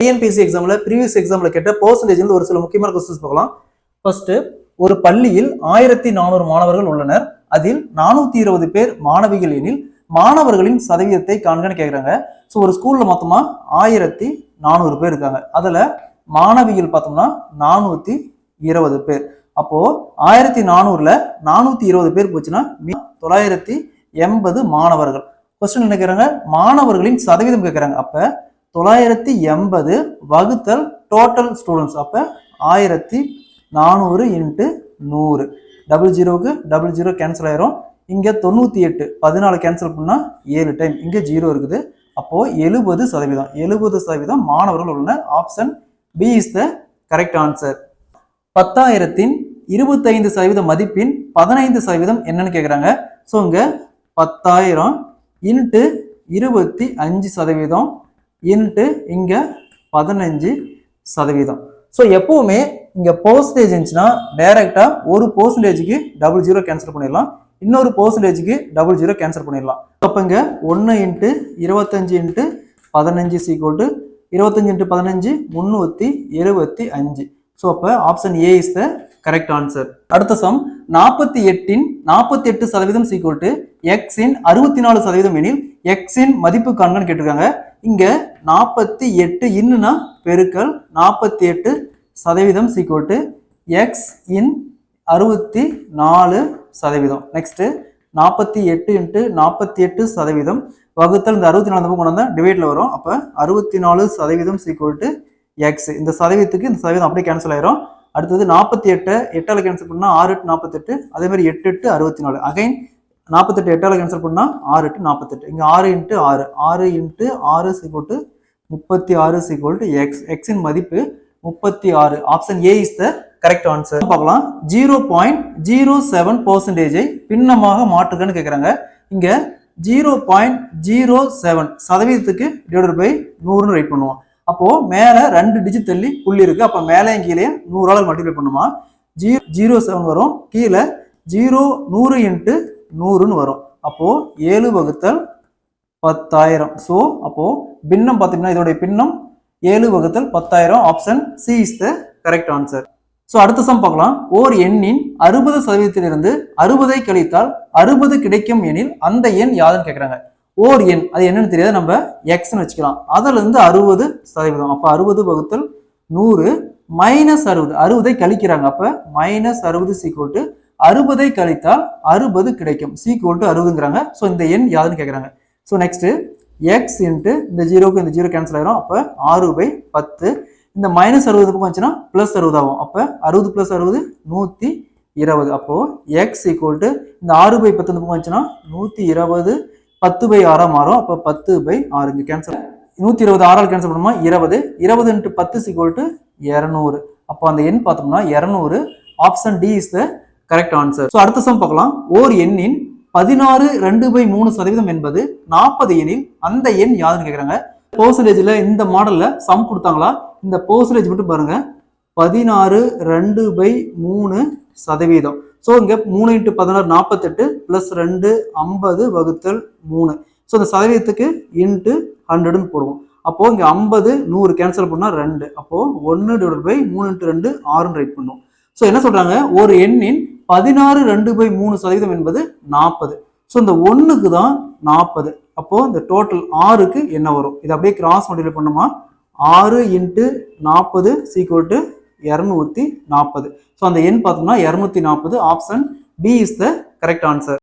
TNPSC எக்ஸாம்ல previous எக்ஸாம்ல கேட்ட பெர்சன்டேஜ் ஒரு சில முக்கியமான கொஸ்டின்ஸ் பார்க்கலாம். ஃபர்ஸ்ட், ஒரு பள்ளியில் 1400 மாணவர்கள் உள்ளனர். அதில் 420 பேர் மாணவிகள் எனில் மாணவர்களின் சதவீதத்தை காண்கன்னு கேட்குறாங்க. ஸோ ஒரு ஸ்கூல்ல மொத்தமா 1400 பேர் இருக்காங்க. அதுல மாணவிகள் பார்த்தோம்னா 420 பேர். அப்போ 1400ல 420 பேர் போச்சுன்னா 980 மாணவர்கள். கொஸ்டின் என்ன கேட்குறாங்க? மாணவர்களின் சதவீதம் கேட்குறாங்க. அப்ப 980 வகுத்தல் டோட்டல் ஸ்டூடெண்ட்ஸ். அப்ப 1400 இன்ட்டு 100. 00க்கு 00 கேன்சல் ஆயிரும். இங்க 98 14 கேன்சல் பண்ணா 7 டைம். இங்க 0 இருக்குது. அப்போ 70%. 70% மாணவர்கள் உள்ளனர். Option B is the correct answer. 10,000 25% மதிப்பின் 15% என்னன்னு கேட்குறாங்க. ஸோ இங்க 10,000 இன்ட்டு 25% இன்ட்டு இங்க 15%. ஸோ எப்பவுமே இங்க பெர்சன்டேஜ் இருந்துச்சுன்னா டைரக்டா ஒரு பெர்சன்டேஜுக்கு 00 கேன்சல் பண்ணிடலாம், இன்னொரு பெர்சன்டேஜுக்கு 00 கேன்சல் பண்ணிடலாம். அப்ப இங்க 1 இன்ட்டு 25 இன்ட்டு 15 = 25 இன்ட்டு 15 375. ஸோ அப்ப option A is the correct answer. அடுத்த சம், 48 48% எக்ஸின் 64% எனில் எக்ஸின் மதிப்பு காண்கன்னு கேட்டிருக்காங்க. இங்க 48 இன்னுனா பெருக்கல் 48% எக்ஸ் இன் 64%. நெக்ஸ்ட் 48 இன்ட்டு 48% வகுத்தல் இந்த 64 கொண்டு வந்தா டிவைட்ல வரும். அப்ப 64% எக்ஸ். இந்த சதவீதத்துக்கு இந்த சதவீதம் அப்படியே கேன்சல் ஆயிரும். அடுத்தது 48 8ஆல கேன்சல் பண்ணா 6 8 48. அதே மாதிரி 8 8 64. அகைன் 48 8ஆல கேன்சல் பண்ணா 6 8 48. இங்க 6 இன்ட்டு 6 6 இன்ட்டு 6 = 36 எக்ஸ். எக்ஸின் மதிப்பு 36. Option A is the correct answer. பார்க்கலாம். 0.07% பின்னமாக மாற்றுகன்னு கேட்குறாங்க. இங்க 0.07 சதவீதத்துக்கு டிவைடட் பை 100ன்னு ரைட் பண்ணுவோம். அப்போ மேல 2 டிஜிட் தள்ளி புள்ளி இருக்கு. அப்ப மேலே கீழே 100ஆல மல்டிப்ளை பண்ணுமா 0.07 வரும். கீழே 100 இன்ட்டு 100ன்னு வரும். அப்போ 7/10,000. ஸோ அப்போ பின்னம் பார்த்தீங்கன்னா இதோடைய பின்னம் 7/10,000. Option C is the correct answer. So அடுத்த சம் பார்க்கலாம். ஓர் எண்ணின் 60%இலிருந்து 60ஐ கழித்தால் 60 கிடைக்கும் எனில் அந்த எண் யாதுன்னு கேட்குறாங்க. ஓர் எண் அது என்னன்னு தெரியாது, நம்ம எக்ஸ்ன்னு வச்சுக்கலாம். அதுல இருந்து 60%. அப்ப 60/100 மைனஸ் 60. 60ஐ கழிக்கிறாங்க. அப்ப மைனஸ் 60 = 60ஐ கழித்தால் 60 கிடைக்கும். = 60ங்கிறாங்க. ஸோ இந்த எண் யாதுன்னு கேட்குறாங்க. ஸோ நெக்ஸ்ட் எக்ஸ் இன்ட்டு இந்த 0க்கு இந்த 0 கேன்சல் ஆயிரும். அப்ப 6/10. இந்த மைனஸ் 60 பக்கம் வந்துச்சுன்னா பிளஸ் 60 ஆகும். அப்ப 60 + 60 120. அப்போ எக்ஸ் = இந்த 6/10 பக்கம் வந்துச்சுன்னா 120 10/6 மாறும். அப்ப 10/6 இங்க கேன்சல். 120 6ஆல் கேன்சல் பண்ணுமா 20. 20 × 10 = 200. அப்போ அந்த எண் பார்த்தோம்னா 200. Option D is the correct answer. So அடுத்த சம் பார்க்கலாம். ஓர் எண்ணின் 16 2/3% என்பது 40 எனில் அந்த எண் யாதுன்னு கேட்குறாங்க. பெர்சன்டேஜ்ல இந்த மாடல்ல சம் கொடுத்தாங்களா? இந்த பெர்சன்டேஜ் மட்டும் பாருங்க. 16 2/3%. ஸோ இங்க 3 × 16 48 + 2 50/3. ஸோ இந்த சதவீதத்துக்கு இன்ட்டு 100ன்னு போடுவோம். அப்போ இங்க 50 100 கேன்சல் பண்ணா 2. அப்போ 1/3 × 2 6ன்னு ரைட் பண்ணுவோம். ஸோ என்ன சொல்றாங்க? ஒரு எண்ணின் 16 2/3% என்பது 40. ஸோ இந்த 1க்கு தான் 40. அப்போ இந்த டோட்டல் 6க்கு என்ன வரும்? இதை அப்படியே கிராஸ் மல்டிப்ளை பண்ணுமா 6 × 40 = 240. ஸோ அந்த எண் பார்த்தோம்னா 240. Option B is the correct answer.